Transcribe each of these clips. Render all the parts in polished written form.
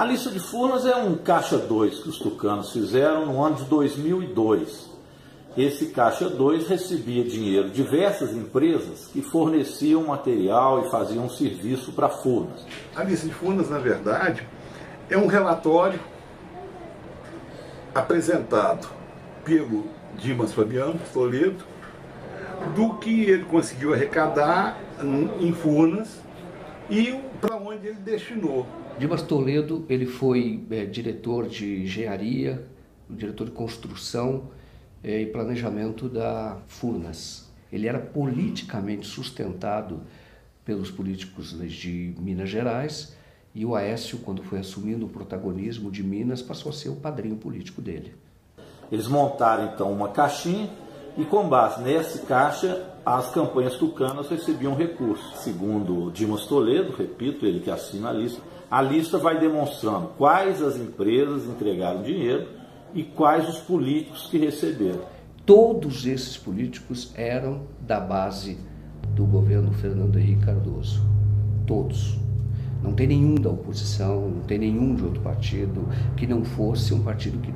A lista de Furnas é um caixa 2 que os tucanos fizeram no ano de 2002. Esse caixa 2 recebia dinheiro de diversas empresas que forneciam material e faziam serviço para Furnas. A lista de Furnas, na verdade, é um relatório apresentado pelo Dimas Fabiano Toledo do que ele conseguiu arrecadar em Furnas e para onde ele destinou. Dimas Toledo, ele foi diretor de engenharia, diretor de construção e planejamento da Furnas. Ele era politicamente sustentado pelos políticos de Minas Gerais e o Aécio, quando foi assumindo o protagonismo de Minas, passou a ser o padrinho político dele. Eles montaram então uma caixinha e com base nessa caixa as campanhas tucanas recebiam recursos. Segundo Dimas Toledo, repito, ele que assina a lista vai demonstrando quais as empresas entregaram dinheiro e quais os políticos que receberam. Todos esses políticos eram da base do governo Fernando Henrique Cardoso. Todos. Não tem nenhum da oposição, não tem nenhum de outro partido que não fosse um partido que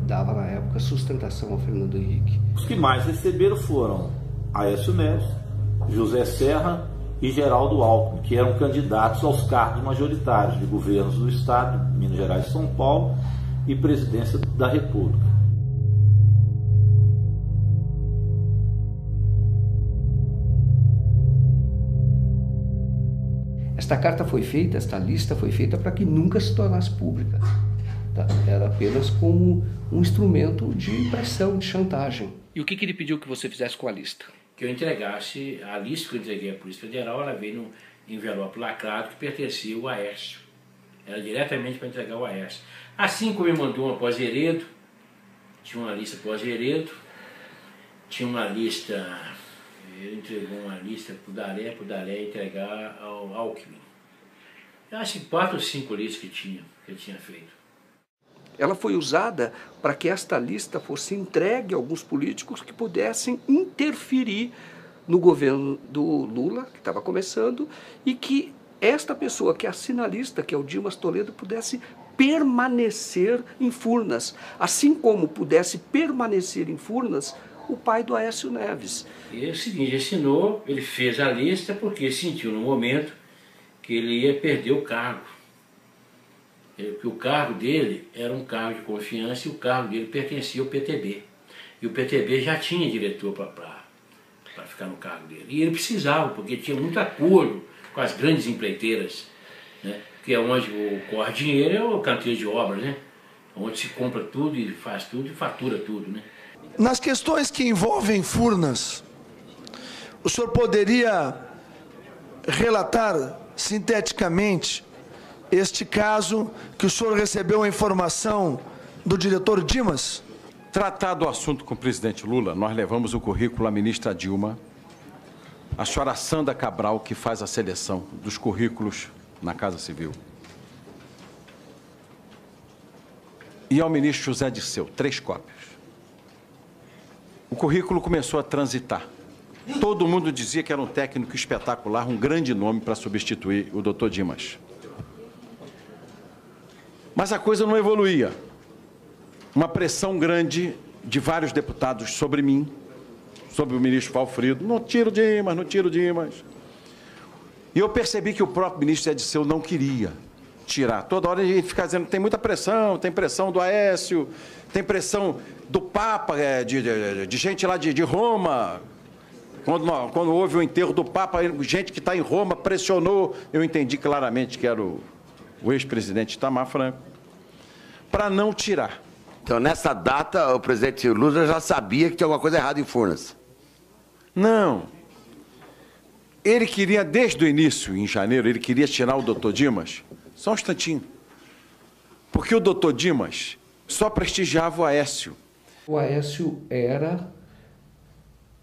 dava na época sustentação ao Fernando Henrique. Os que mais receberam foram Aécio Neves, José Serra e Geraldo Alckmin, que eram candidatos aos cargos majoritários de governos do Estado, Minas Gerais e São Paulo, e presidência da República. Esta carta foi feita, esta lista foi feita para que nunca se tornasse pública. Tá? Era apenas como um instrumento de pressão, de chantagem. E o que ele pediu que você fizesse com a lista? Que eu entregasse, a lista que eu entreguei à Polícia Federal, ela veio no envelope lacrado que pertencia ao Aécio. Era diretamente para entregar ao Aécio. Assim como ele mandou uma pós-Heredo, tinha uma lista pós-Heredo, tinha uma lista, ele entregou uma lista para o Daré entregar ao Alckmin. Eu acho que 4 ou 5 listas que ele tinha feito. Ela foi usada para que esta lista fosse entregue a alguns políticos que pudessem interferir no governo do Lula, que estava começando, e que esta pessoa que assina a lista, que é o Dimas Toledo, pudesse permanecer em Furnas, assim como pudesse permanecer em Furnas o pai do Aécio Neves. E é o seguinte, assinou, ele fez a lista porque sentiu no momento que ele ia perder o cargo. Porque o cargo dele era um cargo de confiança e o cargo dele pertencia ao PTB. E o PTB já tinha diretor para ficar no cargo dele. E ele precisava, porque tinha muito acordo com as grandes empreiteiras, né? Que é onde corre dinheiro, é o canteiro de obras, né? Onde se compra tudo e faz tudo e fatura tudo, né? Nas questões que envolvem Furnas, o senhor poderia relatar sinteticamente este caso que o senhor recebeu a informação do diretor Dimas? Tratado o assunto com o presidente Lula, nós levamos o currículo à ministra Dilma, a senhora Sandra Cabral, que faz a seleção dos currículos na Casa Civil, e ao ministro José Dirceu, 3 cópias. O currículo começou a transitar. Todo mundo dizia que era um técnico espetacular, um grande nome para substituir o doutor Dimas. Mas a coisa não evoluía. Uma pressão grande de vários deputados sobre mim, sobre o ministro Valfrido. Não tira o Dimas, não tira o Dimas. E eu percebi que o próprio ministro Ediceu não queria tirar. Toda hora ele fica dizendo que tem muita pressão, tem pressão do Aécio, tem pressão do Papa, de gente lá de Roma. Quando houve o enterro do Papa, gente que está em Roma pressionou. Eu entendi claramente que era o ex-presidente Itamar Franco, para não tirar. Então, nessa data, o presidente Lula já sabia que tinha alguma coisa errada em Furnas? Não. Ele queria, desde o início, em janeiro, ele queria tirar o doutor Dimas, só um instantinho, porque o doutor Dimas só prestigiava o Aécio. O Aécio era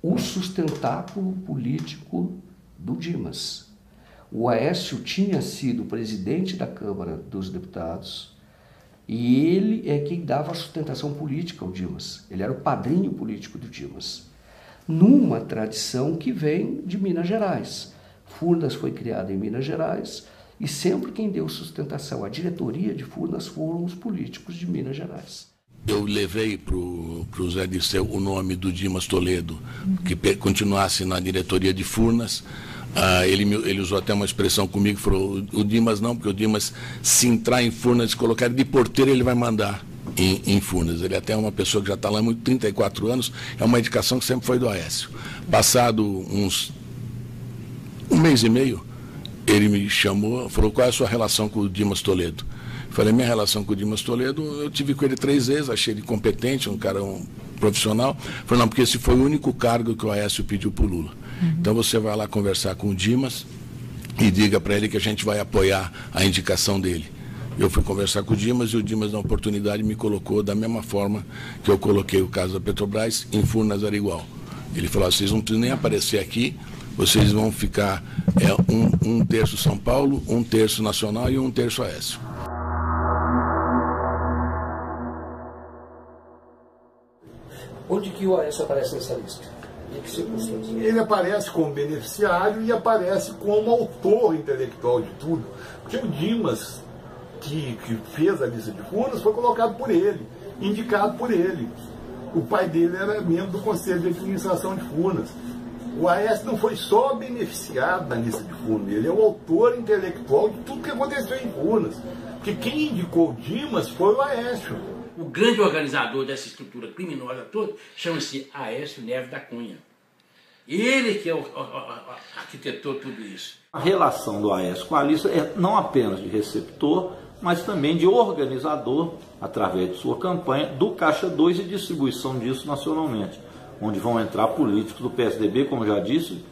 o sustentáculo político do Dimas. O Aécio tinha sido presidente da Câmara dos Deputados e ele é quem dava a sustentação política ao Dimas. Ele era o padrinho político do Dimas, numa tradição que vem de Minas Gerais. Furnas foi criada em Minas Gerais E sempre quem deu sustentação à diretoria de Furnas foram os políticos de Minas Gerais. Eu levei para o Zé Dirceu o nome do Dimas Toledo, que continuasse na diretoria de Furnas. Ele usou até uma expressão comigo, falou, o Dimas não, porque o Dimas, se entrar em Furnas e colocar ele de porteiro, ele vai mandar em Furnas. Ele até é uma pessoa que já está lá há 34 anos, é uma indicação que sempre foi do Aécio. Passado um mês e meio, ele me chamou, falou, qual é a sua relação com o Dimas Toledo? Falei, minha relação com o Dimas Toledo, eu tive com ele 3 vezes, achei ele competente, um cara profissional. Falei, não, porque esse foi o único cargo que o Aécio pediu para o Lula. Então você vai lá conversar com o Dimas e diga para ele que a gente vai apoiar a indicação dele. Eu fui conversar com o Dimas e o Dimas, na oportunidade, me colocou da mesma forma que eu coloquei o caso da Petrobras, em Furnas era igual. Ele falou, vocês não precisam nem aparecer aqui, vocês vão ficar um terço São Paulo, 1/3 Nacional e 1/3 Aécio. Onde que o Aécio aparece nessa lista? Em que circunstâncias? Ele aparece como beneficiário e aparece como autor intelectual de tudo. Porque o Dimas, que fez a lista de Furnas, foi colocado por ele, indicado por ele. O pai dele era membro do Conselho de Administração de Furnas. O Aécio não foi só beneficiado na lista de Furnas, ele é o autor intelectual de tudo que aconteceu em Furnas. Porque quem indicou o Dimas foi o Aécio. O grande organizador dessa estrutura criminosa toda chama-se Aécio Neves da Cunha. Ele que arquitetou tudo isso. A relação do Aécio com a lista é não apenas de receptor, mas também de organizador, através de sua campanha, do Caixa 2 e distribuição disso nacionalmente, onde vão entrar políticos do PSDB, como já disse,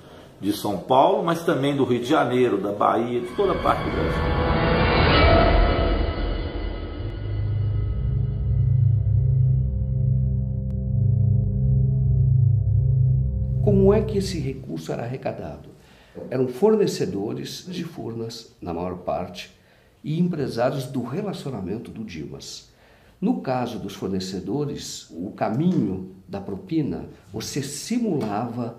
de São Paulo, mas também do Rio de Janeiro, da Bahia, de toda parte do Brasil. Como é que esse recurso era arrecadado? Eram fornecedores de Furnas, na maior parte, e empresários do relacionamento do Dimas. No caso dos fornecedores, o caminho da propina, você simulava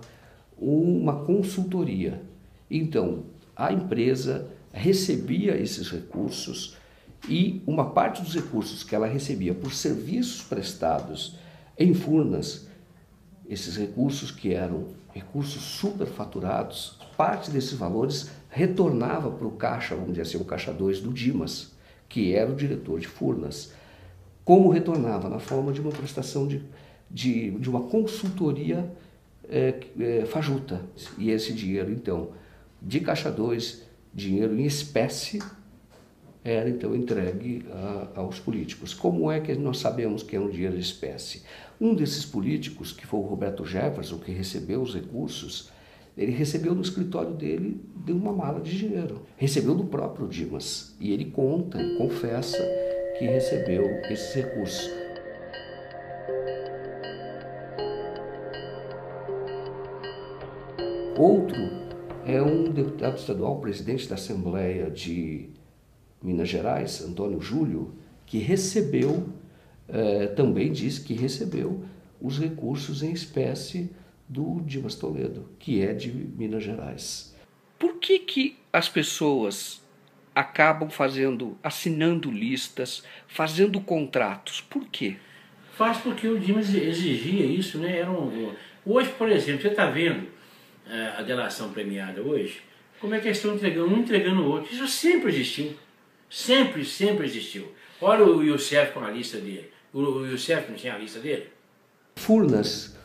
uma consultoria. Então, a empresa recebia esses recursos e uma parte dos recursos que ela recebia por serviços prestados em Furnas, esses recursos que eram recursos superfaturados, parte desses valores retornava para o caixa, vamos dizer assim, o caixa 2 do Dimas, que era o diretor de Furnas. Como retornava? Na forma de uma prestação de uma consultoria fajuta. E esse dinheiro, então, de caixa 2, dinheiro em espécie, era então entregue aos políticos. Como é que nós sabemos que é um dinheiro de espécie? Um desses políticos, que foi o Roberto Jefferson, que recebeu os recursos, ele recebeu no escritório dele de uma mala de dinheiro. Recebeu do próprio Dimas. E ele conta, ele confessa que recebeu esses recursos. Outro é um deputado estadual, presidente da Assembleia de Minas Gerais, Antônio Júlio, que recebeu, também disse que recebeu os recursos em espécie do Dimas Toledo, que é de Minas Gerais. Por que as pessoas acabam assinando listas, fazendo contratos? Por quê? Faz porque o Dimas exigia isso, né? Hoje, por exemplo, você está vendo a delação premiada hoje, como é que eles estão entregando um entregando o outro. Isso sempre existiu. Sempre existiu. Olha o Youssef com a lista dele. O Youssef não tinha a lista dele? Furnas,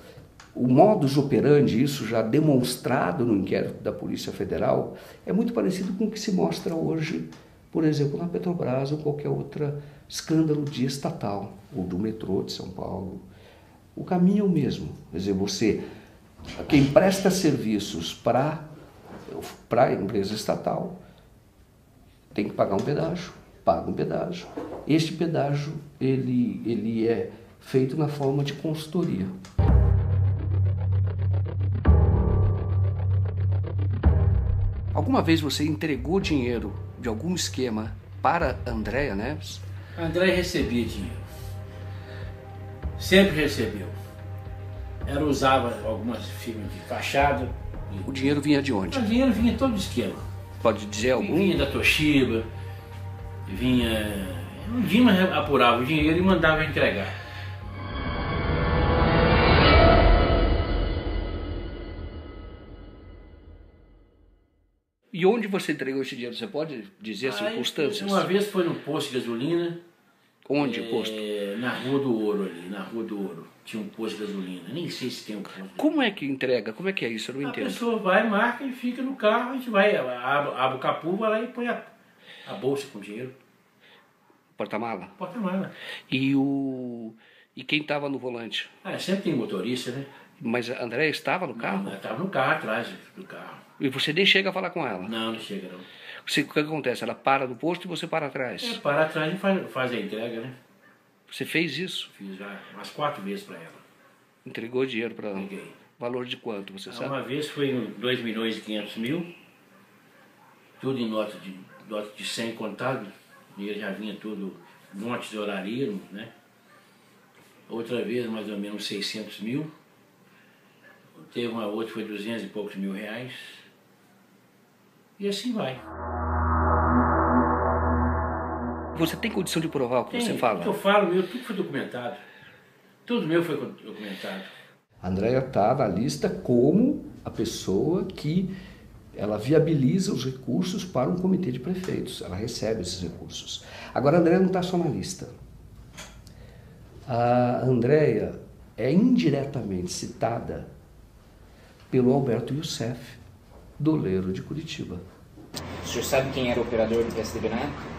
o modus operandi, isso já demonstrado no inquérito da Polícia Federal, é muito parecido com o que se mostra hoje, por exemplo, na Petrobras ou qualquer outro escândalo de estatal, ou do metrô de São Paulo. O caminho é o mesmo. Quer dizer, quem presta serviços para a empresa estatal tem que pagar um pedágio, paga um pedágio. Este pedágio ele é feito na forma de consultoria. Alguma vez você entregou dinheiro de algum esquema para Andréa Neves? A Andréa recebia dinheiro. Sempre recebeu. Ela usava algumas firmas de fachada. O dinheiro vinha de onde? O dinheiro vinha todo do esquema. Pode dizer algum? Vinha da Toshiba, vinha... O Dimas apurava o dinheiro e mandava entregar. E onde você entregou esse dinheiro? Você pode dizer as circunstâncias? Uma vez foi no posto de gasolina. Onde o posto? Na Rua do Ouro ali, na Rua do Ouro. Tinha um posto de gasolina, nem sei se tem um posto. Como é que entrega? Como é que é isso? Eu não entendo. A pessoa vai, marca e fica no carro, a gente vai, abre o capô, vai lá e põe a bolsa com dinheiro. Porta-mala? Porta-mala. E quem estava no volante? Sempre tem motorista, né? Mas a Andréia estava no carro? Ela estava no carro, atrás do carro. E você nem chega a falar com ela? Não, não chega não. O que acontece? Ela para no posto e você para atrás? Para atrás e faz a entrega, né? Você fez isso? Fiz já umas 4 vezes para ela. Entregou dinheiro para ela? Peguei. Valor de quanto, você sabe? Uma vez foi em 2.500.000, tudo em nota de 100 contado, o dinheiro já vinha tudo, montes de horaria, né? Outra vez mais ou menos 600.000, teve uma outra foi 200 e poucos mil reais, e assim vai. Você tem condição de provar o que você fala? O que eu falo, tudo foi documentado. Tudo meu foi documentado. A Andréia está na lista como a pessoa que ela viabiliza os recursos para um comitê de prefeitos. Ela recebe esses recursos. Agora, a Andréia não está só na lista. A Andréia é indiretamente citada pelo Alberto Youssef, doleiro de Curitiba. O senhor sabe quem era o operador do PSDB na época?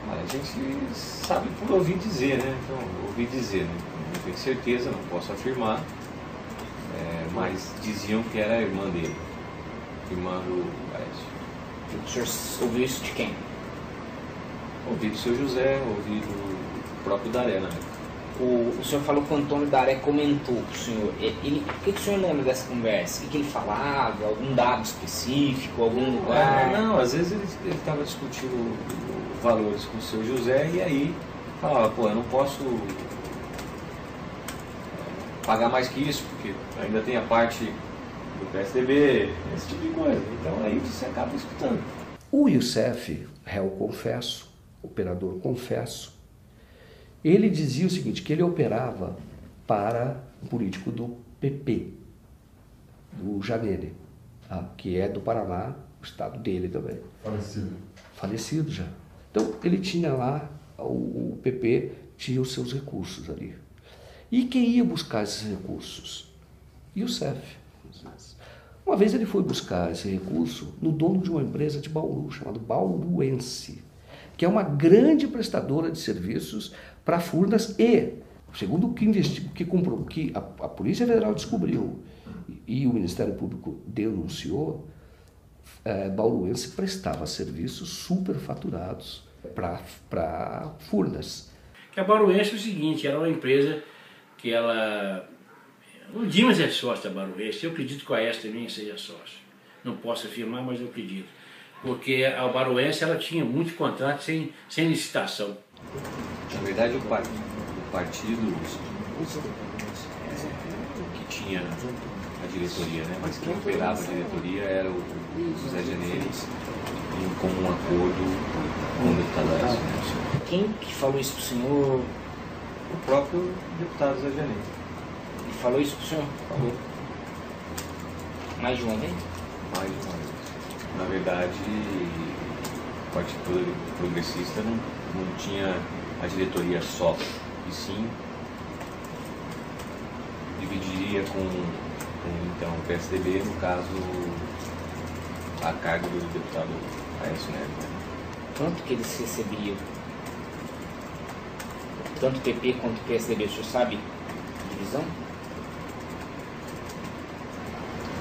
A gente sabe por ouvir dizer, né? Então, ouvir dizer, né? Não tenho certeza, não posso afirmar, mas diziam que era a irmã dele, irmã do Aécio. O senhor ouviu isso de quem? Ouvi do seu José, ouvi do próprio Daré na época. O senhor falou que o Antônio Daré comentou com o senhor. O que o senhor lembra dessa conversa? O que ele falava? Algum dado específico? Algum lugar? Não, às vezes ele estava discutindo valores com o seu José e aí falava, pô, eu não posso pagar mais que isso, porque ainda tem a parte do PSDB, esse tipo de coisa. Então aí você acaba escutando. O Youssef, réu confesso, operador confesso, ele dizia o seguinte, que ele operava para um político do PP, do Janene, que é do Paraná, o estado dele também. Falecido. Falecido já. Então, ele tinha lá, o PP tinha os seus recursos ali. E quem ia buscar esses recursos? Youssef. Uma vez ele foi buscar esse recurso no dono de uma empresa de Bauru, chamada Bauruense, que é uma grande prestadora de serviços para Furnas e, segundo o que a Polícia Federal descobriu e o Ministério Público denunciou, Bauruense prestava serviços superfaturados para Furnas. Que a Bauruense é o seguinte, era uma empresa que ela... O Dimas é sócio da Bauruense, eu acredito que o Aécio também seja sócio. Não posso afirmar, mas eu acredito. Porque a Bauruense ela tinha muitos contratos sem licitação. Na verdade, o partido que tinha a diretoria, né? Mas quem operava a diretoria era o José Janeiro, em comum acordo com o deputado Aécio. Quem que falou isso para o senhor? O próprio deputado José Janeiro. Ele falou isso para o senhor? Falou. Mais de uma vez? Mais de uma vez. Na verdade, o Partido Progressista não tinha a diretoria só, e sim dividiria com então, o PSDB, no caso, a cargo do deputado Aécio Neves. Quanto que eles recebiam? Tanto o PP quanto o PSDB, o senhor sabe a divisão?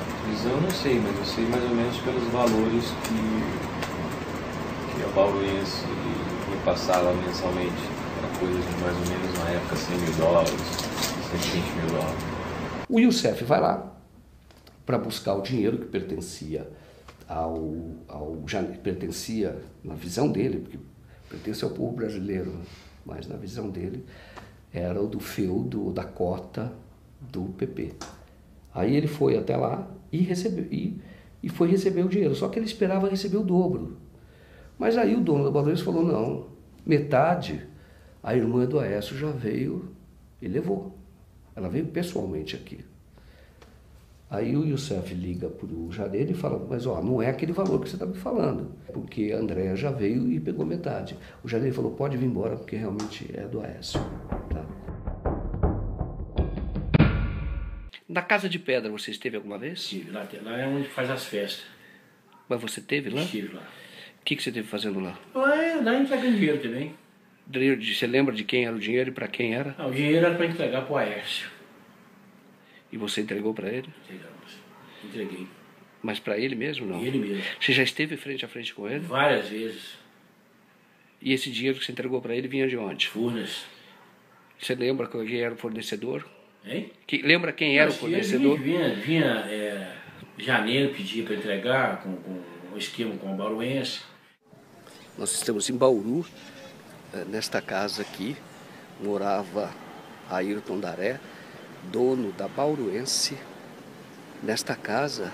A divisão eu não sei, mas eu sei mais ou menos pelos valores que a Bauruense me passava mensalmente. Era coisa de mais ou menos, na época, $100 mil, 120 mil. O Youssef vai lá para buscar o dinheiro que pertencia pertencia, na visão dele, porque pertence ao povo brasileiro, né? Mas na visão dele era o do feudo, da cota do PP. Aí ele foi até lá e recebeu, e foi receber o dinheiro, só que ele esperava receber o dobro. Mas aí o dono da Bauruense falou, não, metade, a irmã do Aécio já veio e levou. Ela veio pessoalmente aqui. Aí o Youssef liga para o Janeiro e fala, mas ó, não é aquele valor que você está me falando, porque a Andréa já veio e pegou metade. O Janeiro falou, pode vir embora, porque realmente é do Aécio. Tá? Na Casa de Pedra você esteve alguma vez? Estive, lá é onde faz as festas. Mas você esteve lá? Estive lá. O que você esteve fazendo lá? Lá entregando dinheiro também. Você lembra de quem era o dinheiro e para quem era? O dinheiro era para entregar para o Aécio. E você entregou para ele? Entreguei. Mas para ele mesmo, não? Ele mesmo. Você já esteve frente a frente com ele? Várias vezes. E esse dinheiro que você entregou para ele vinha de onde? Furnas. Você lembra quem era o fornecedor? Hein? Lembra quem era o fornecedor? Vinha Janeiro pedia para entregar com o esquema com o Bauruense. Nós estamos em Bauru, nesta casa aqui, morava Ayrton Daré, dono da Bauruense. Nesta casa,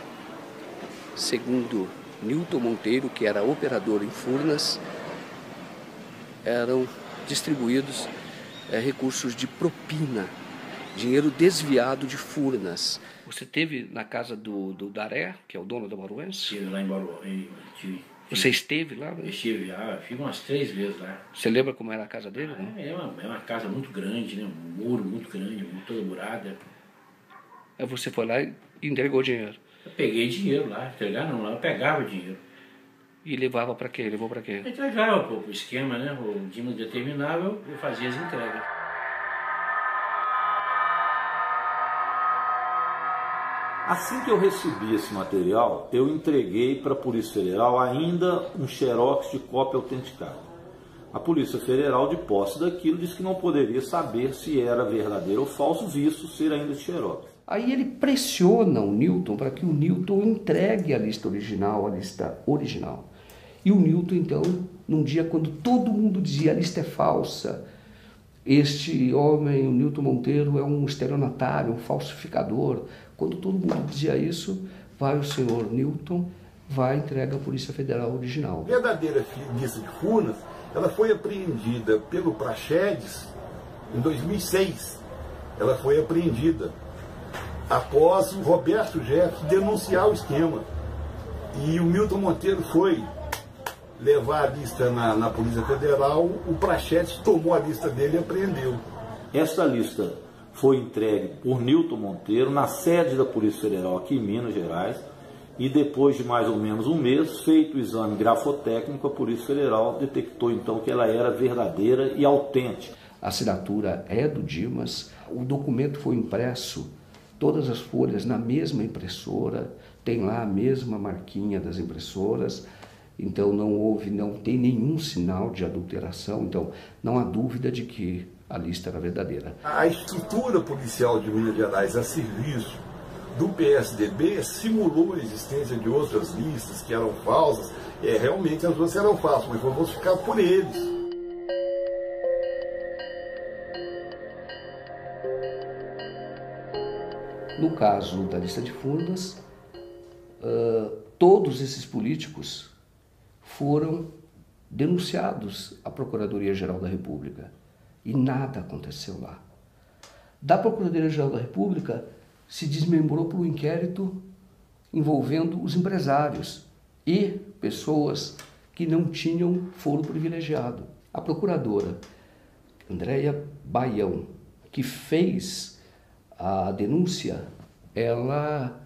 segundo Nilton Monteiro, que era operador em Furnas, eram distribuídos recursos de propina, dinheiro desviado de Furnas. Você esteve na casa do Daré, que é o dono da Bauruense? Estive lá em Bauru. Você esteve lá? Né? Estive já, fico umas 3 vezes lá. Você lembra como era a casa dele? Né? É uma casa muito grande, né? Um muro muito grande, toda murada. Aí você foi lá e entregou o dinheiro? Eu peguei dinheiro lá, entregar não, lá eu pegava o dinheiro. E levava para quê? Levou para quê? Eu entregava pro esquema, né? O Dimas determinava, eu fazia as entregas. Assim que eu recebi esse material, eu entreguei para a Polícia Federal ainda um xerox de cópia autenticada. A Polícia Federal, de posse daquilo, disse que não poderia saber se era verdadeiro ou falso, visto ser ainda de xerox. Aí ele pressiona o Nilton para que o Nilton entregue a lista original. E o Nilton, então, num dia quando todo mundo dizia a lista é falsa, este homem, o Nilton Monteiro, é um estelionatário, um falsificador. Quando todo mundo dizia isso, vai o senhor Nilton, vai e entrega à Polícia Federal original. A verdadeira lista de Furnas, ela foi apreendida pelo Praxedes em 2006. Ela foi apreendida após o Roberto Jefferson denunciar o esquema. E o Milton Monteiro foi levar a lista na Polícia Federal, o Praxedes tomou a lista dele e apreendeu. Essa lista foi entregue por Nilton Monteiro na sede da Polícia Federal aqui em Minas Gerais e depois de mais ou menos um mês, feito o exame grafotécnico, a Polícia Federal detectou então que ela era verdadeira e autêntica. A assinatura é do Dimas, o documento foi impresso, todas as folhas na mesma impressora, tem lá a mesma marquinha das impressoras, então não tem nenhum sinal de adulteração, então não há dúvida de que a lista era verdadeira. A estrutura policial de Minas Gerais a serviço do PSDB simulou a existência de outras listas que eram falsas. Realmente as outras eram falsas, mas foi falsificado por eles. No caso da lista de Furnas, todos esses políticos foram denunciados à Procuradoria-Geral da República e nada aconteceu lá. Da Procuradoria-Geral da República se desmembrou por um inquérito envolvendo os empresários e pessoas que não tinham foro privilegiado. A procuradora Andréia Baião, que fez a denúncia, ela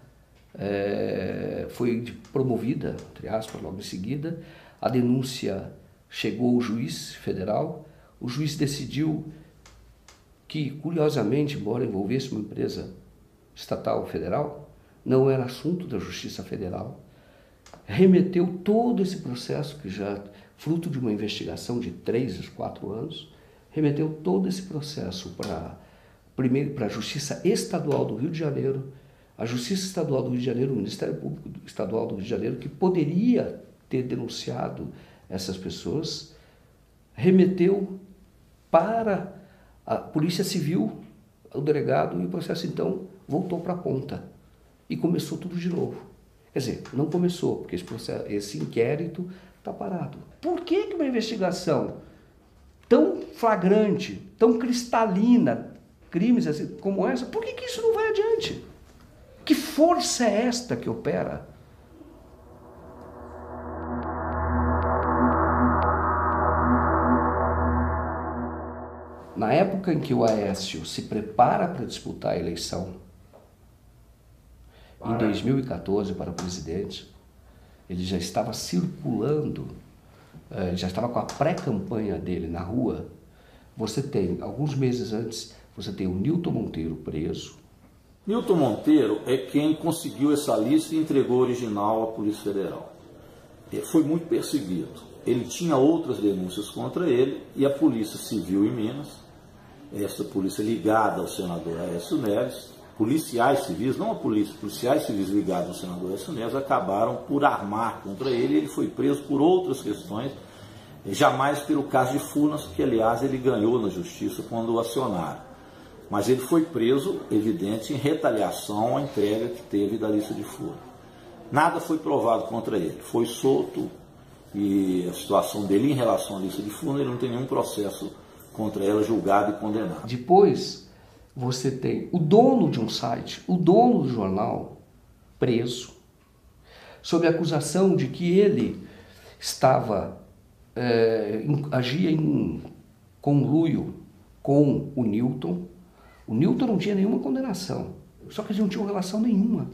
foi promovida, entre aspas, logo em seguida. A denúncia chegou ao juiz federal, o juiz decidiu que, curiosamente, embora envolvesse uma empresa estatal federal, não era assunto da Justiça Federal, remeteu todo esse processo, que já fruto de uma investigação de 3 a 4 anos, remeteu todo esse processo primeiro para a Justiça Estadual do Rio de Janeiro, a Justiça Estadual do Rio de Janeiro, o Ministério Público Estadual do Rio de Janeiro, que poderia ter denunciado essas pessoas, remeteu para a Polícia Civil, o delegado, e o processo então voltou para a ponta. E começou tudo de novo. Quer dizer, não começou, porque esse inquérito está parado. Por que uma investigação tão flagrante, tão cristalina, crimes assim, como essa, por que isso não vai adiante? Que força é esta que opera? Na época em que o Aécio se prepara para disputar a eleição, em 2014 para presidente, ele já estava circulando, já estava com a pré-campanha dele na rua. Você tem, alguns meses antes, você tem o Nilton Monteiro preso. Nilton Monteiro é quem conseguiu essa lista e entregou o original à Polícia Federal. Ele foi muito perseguido. Ele tinha outras denúncias contra ele e a Polícia Civil em Minas, essa polícia ligada ao senador Aécio Neves, policiais civis, não a polícia, policiais civis ligados ao senador Aécio Neves, acabaram por armar contra ele e ele foi preso por outras questões, jamais pelo caso de Furnas, que aliás ele ganhou na justiça quando o acionaram. Mas ele foi preso, evidente, em retaliação à entrega que teve da lista de Furnas. Nada foi provado contra ele, foi solto e a situação dele em relação à lista de Furnas, ele não tem nenhum processo contra ela julgado e condenado. Depois, você tem o dono de um site, o dono do jornal, preso, sob a acusação de que ele agia em conluio com o Nilton. O Nilton não tinha nenhuma condenação, só que eles não tinham relação nenhuma,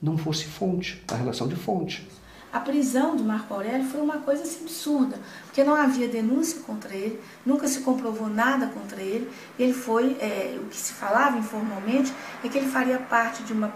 não fosse fonte, a relação de fonte. A prisão do Marco Aurélio foi uma coisa assim, absurda, porque não havia denúncia contra ele, nunca se comprovou nada contra ele. Ele foi, o que se falava informalmente é que ele faria parte de uma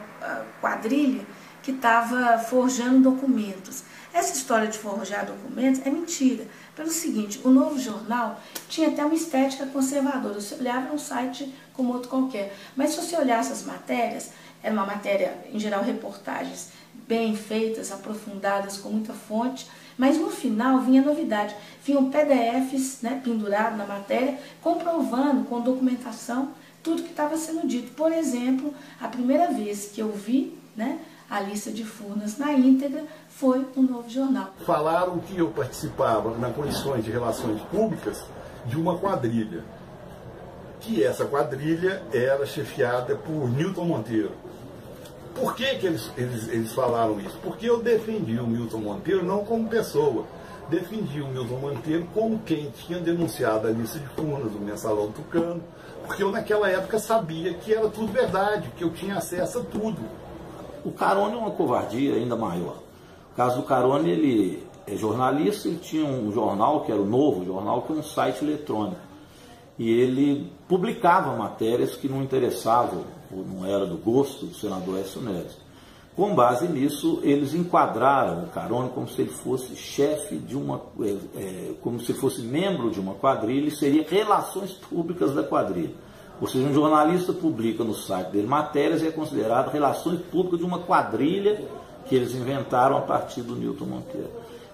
quadrilha que estava forjando documentos. Essa história de forjar documentos é mentira, pelo seguinte: o Novo Jornal tinha até uma estética conservadora, você olhava um site como outro qualquer, mas se você olhasse as matérias, era uma matéria, em geral, reportagens bem feitas, aprofundadas, com muita fonte, mas no final vinha novidade, vinham PDFs, né, pendurados na matéria, comprovando com documentação tudo que estava sendo dito. Por exemplo, a primeira vez que eu vi, né, a lista de Furnas na íntegra foi no Novo Jornal. Falaram que eu participava, na Comissões de Relações Públicas, de uma quadrilha, que essa quadrilha era chefiada por Nilton Monteiro. Por que eles falaram isso? Porque eu defendi o Nilton Monteiro não como pessoa, defendi o Nilton Monteiro como quem tinha denunciado a lista de Furnas, o Mensalão Tucano, porque eu naquela época sabia que era tudo verdade, que eu tinha acesso a tudo. O Carone é uma covardia ainda maior. O caso do Carone, ele é jornalista, ele tinha um jornal, que era o Novo Jornal, que é um site eletrônico. E ele publicava matérias que não interessavam, ou não era do gosto do senador Aécio Neves. Com base nisso, eles enquadraram o Carone como se ele fosse chefe de uma, como se fosse membro de uma quadrilha e seria relações públicas da quadrilha. Ou seja, um jornalista publica no site dele matérias e é considerado relações públicas de uma quadrilha que eles inventaram a partir do Nilton Monteiro.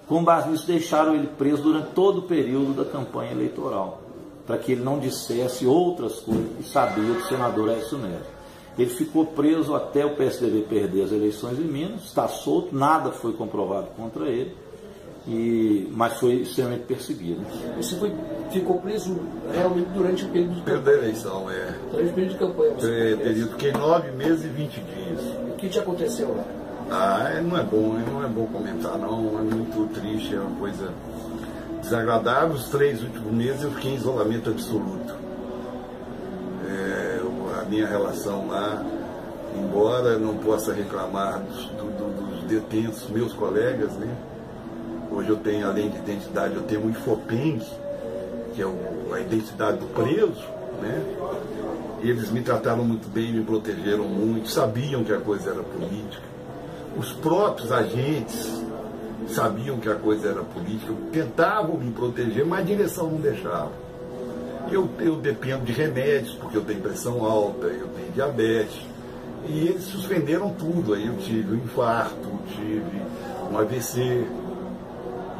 Com base nisso, deixaram ele preso durante todo o período da campanha eleitoral, para que ele não dissesse outras coisas que sabia do senador Aécio Neves. Ele ficou preso até o PSDB perder as eleições em Minas, está solto, nada foi comprovado contra ele, mas foi extremamente perseguido. Você ficou preso realmente durante o período de campanha? Da eleição, Durante o período de campanha. Fiquei 9 meses e 20 dias. O que te aconteceu lá? Não é bom comentar não, é muito triste, é uma coisa desagradável. Os 3 últimos meses eu fiquei em isolamento absoluto. A minha relação lá, embora não possa reclamar dos detentos, meus colegas, né? Hoje eu tenho, além de identidade, eu tenho o Infopeng, que é a identidade do preso, né? E eles me trataram muito bem, me protegeram muito, sabiam que a coisa era política. Os próprios agentes sabiam que a coisa era política, tentavam me proteger, mas a direção não deixava. Eu dependo de remédios, porque eu tenho pressão alta, eu tenho diabetes, e eles suspenderam tudo. Aí eu tive um infarto, tive um AVC,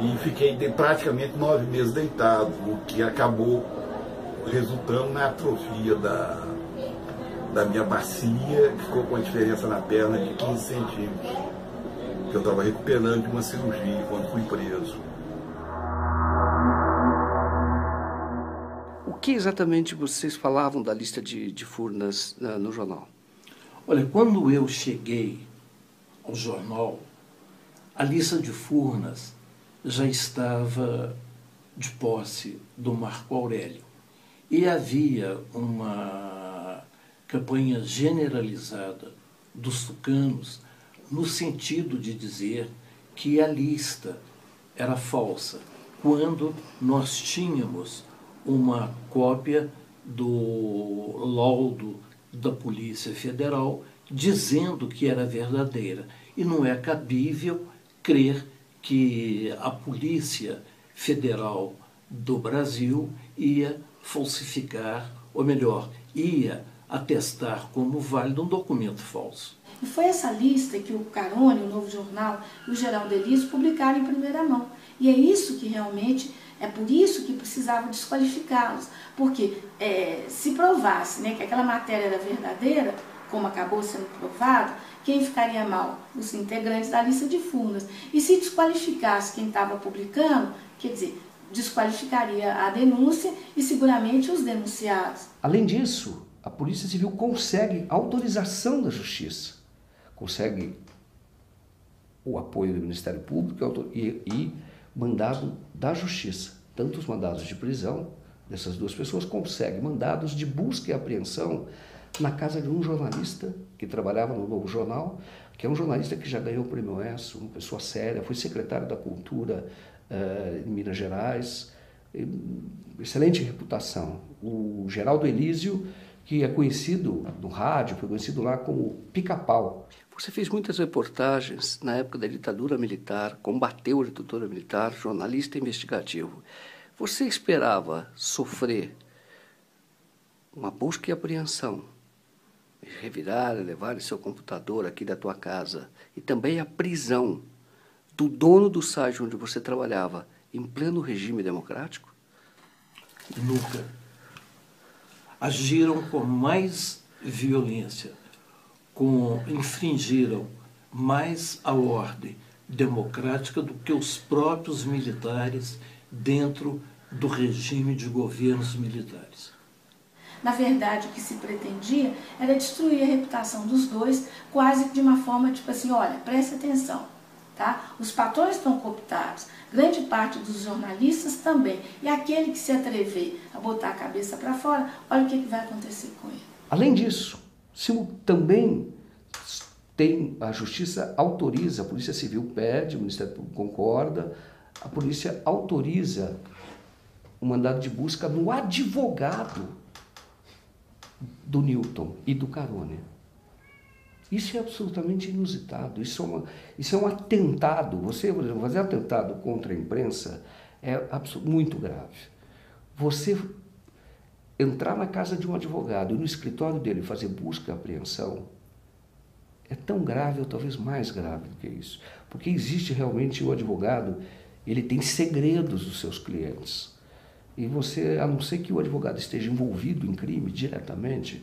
e fiquei praticamente 9 meses deitado, o que acabou resultando na atrofia da da minha bacia, que ficou com a diferença na perna de 15 centímetros, que eu estava recuperando de uma cirurgia quando fui preso. O que exatamente vocês falavam da lista de Furnas no jornal? Olha, quando eu cheguei ao jornal, a lista de Furnas já estava de posse do Marco Aurélio. E havia uma campanha generalizada dos tucanos no sentido de dizer que a lista era falsa, quando nós tínhamos uma cópia do laudo da Polícia Federal dizendo que era verdadeira. E não é cabível crer que a Polícia Federal do Brasil ia falsificar, ou melhor, ia atestar como válido um documento falso. E foi essa lista que o Carone, o Novo Jornal e o Geraldo Elísio publicaram em primeira mão. E é isso que realmente, é por isso que precisava desqualificá-los. Porque se provasse, né, que aquela matéria era verdadeira, como acabou sendo provado, quem ficaria mal? Os integrantes da lista de Furnas. E se desqualificasse quem estava publicando, quer dizer, desqualificaria a denúncia e seguramente os denunciados. Além disso, a Polícia Civil consegue autorização da Justiça, consegue o apoio do Ministério Público e mandado da Justiça. Tanto os mandados de prisão dessas duas pessoas, consegue mandados de busca e apreensão na casa de um jornalista que trabalhava no Novo Jornal, que é um jornalista que já ganhou o Prêmio Oeste, uma pessoa séria, foi secretário da Cultura em Minas Gerais, excelente reputação. O Geraldo Elísio, que é conhecido no rádio, foi conhecido lá como Pica-Pau. Você fez muitas reportagens na época da ditadura militar, combateu a ditadura militar, jornalista investigativo. Você esperava sofrer uma busca e apreensão, revirar, levar seu computador aqui da tua casa, e também a prisão do dono do site onde você trabalhava, em pleno regime democrático? Nunca. Agiram com mais violência, infringiram mais a ordem democrática do que os próprios militares dentro do regime de governos militares. Na verdade, o que se pretendia era destruir a reputação dos dois, quase de uma forma tipo assim, olha, preste atenção, tá? Os patrões estão cooptados, grande parte dos jornalistas também, e aquele que se atrever a botar a cabeça para fora, olha o que vai acontecer com ele. Além disso, também tem a Justiça autoriza, a Polícia Civil pede, o Ministério Público concorda, a polícia autoriza o mandado de busca no advogado do Newton e do Carone. Isso é absolutamente inusitado, isso é um atentado. Você, por exemplo, fazer atentado contra a imprensa é muito grave. Você entrar na casa de um advogado e no escritório dele fazer busca e apreensão é tão grave ou talvez mais grave do que isso. Porque existe realmente o advogado, ele tem segredos dos seus clientes. E você, a não ser que o advogado esteja envolvido em crime diretamente,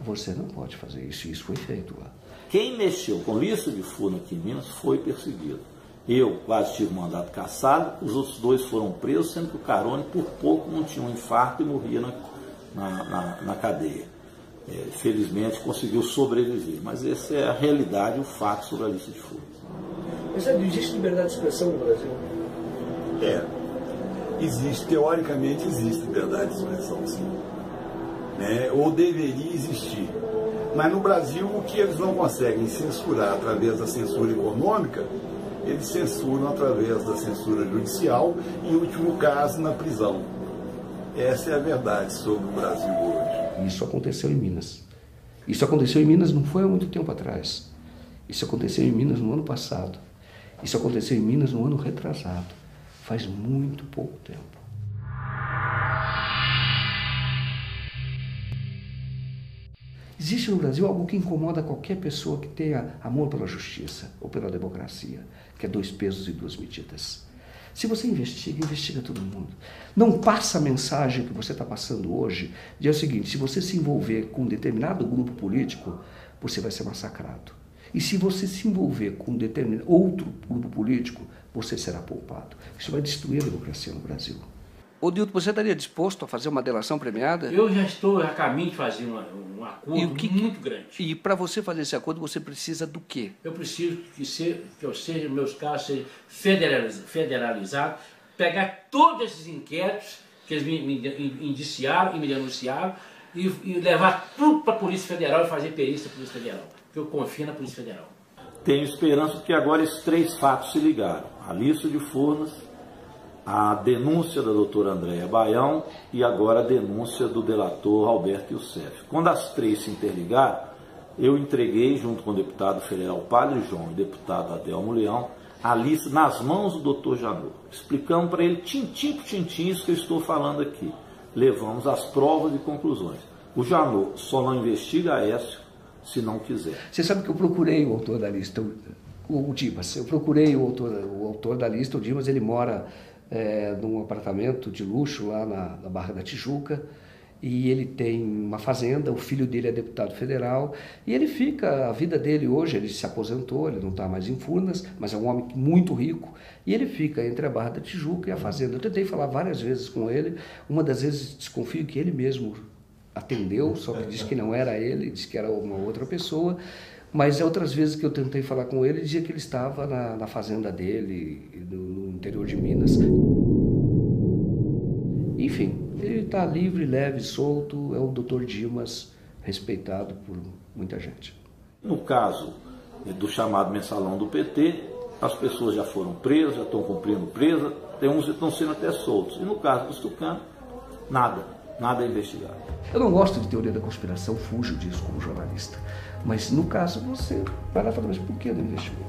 você não pode fazer isso. E isso foi feito lá. Quem mexeu com lista de Furnas aqui em Minas foi perseguido. Eu quase tive mandado cassado, os outros dois foram presos, sendo que o Carone por pouco não tinha um infarto e morria na cadeia. Felizmente conseguiu sobreviver, mas essa é a realidade, o fato sobre a lista de Furnas. Mas existe liberdade de expressão no Brasil? Existe, teoricamente existe liberdade de expressão, sim. Ou deveria existir. Mas no Brasil, o que eles não conseguem censurar através da censura econômica, eles censuram através da censura judicial, em último caso, na prisão. Essa é a verdade sobre o Brasil hoje. Isso aconteceu em Minas. Isso aconteceu em Minas não foi há muito tempo atrás. Isso aconteceu em Minas no ano passado. Isso aconteceu em Minas no ano retrasado. Faz muito pouco tempo. Existe no Brasil algo que incomoda qualquer pessoa que tenha amor pela justiça ou pela democracia, que é 2 pesos e 2 medidas. Se você investiga, investiga todo mundo. Não passa a mensagem que você está passando hoje, de é o seguinte, se você se envolver com um determinado grupo político, você vai ser massacrado. E se você se envolver com outro grupo político, você será poupado. Isso vai destruir a democracia no Brasil. Ô Dilton, você estaria disposto a fazer uma delação premiada? Eu já estou a caminho de fazer um acordo muito grande. E para você fazer esse acordo, você precisa do quê? Eu preciso que meus casos sejam federalizados, pegar todos esses inquéritos que eles me indiciaram e me denunciaram e levar tudo para a Polícia Federal e fazer perícia da Polícia Federal. Porque eu confio na Polícia Federal. Tenho esperança porque agora esses 3 fatos se ligaram. A lista de Furnas, a denúncia da doutora Andréa Baião e agora a denúncia do delator Alberto Youssef. Quando as 3 se interligaram, eu entreguei, junto com o deputado federal Padre João e o deputado Adelmo Leão, a lista nas mãos do doutor Janot. Explicamos para ele, tintim por tintim, isso que eu estou falando aqui. Levamos as provas e conclusões. O Janot só não investiga Aécio se não quiser. Você sabe que eu procurei o autor da lista, o Dimas. Eu procurei o autor da lista, o Dimas, ele mora num apartamento de luxo lá na Barra da Tijuca, e ele tem uma fazenda, o filho dele é deputado federal, e ele fica, a vida dele hoje, ele se aposentou, ele não está mais em Furnas, mas é um homem muito rico, e ele fica entre a Barra da Tijuca e a fazenda. Eu tentei falar várias vezes com ele, uma das vezes desconfio que ele mesmo atendeu, só que disse que não era ele, disse que era uma outra pessoa, mas outras vezes que eu tentei falar com ele, dizia que ele estava na fazenda dele, no interior de Minas. Enfim, ele está livre, leve, solto, é o Dr. Dimas, respeitado por muita gente. No caso do chamado mensalão do PT, as pessoas já foram presas, já estão cumprindo presa, tem uns que estão sendo até soltos. E no caso dos tucanos, nada é investigado. Eu não gosto de teoria da conspiração, fujo disso como jornalista. Mas no caso você vai lá e fala, mas por que não investigou?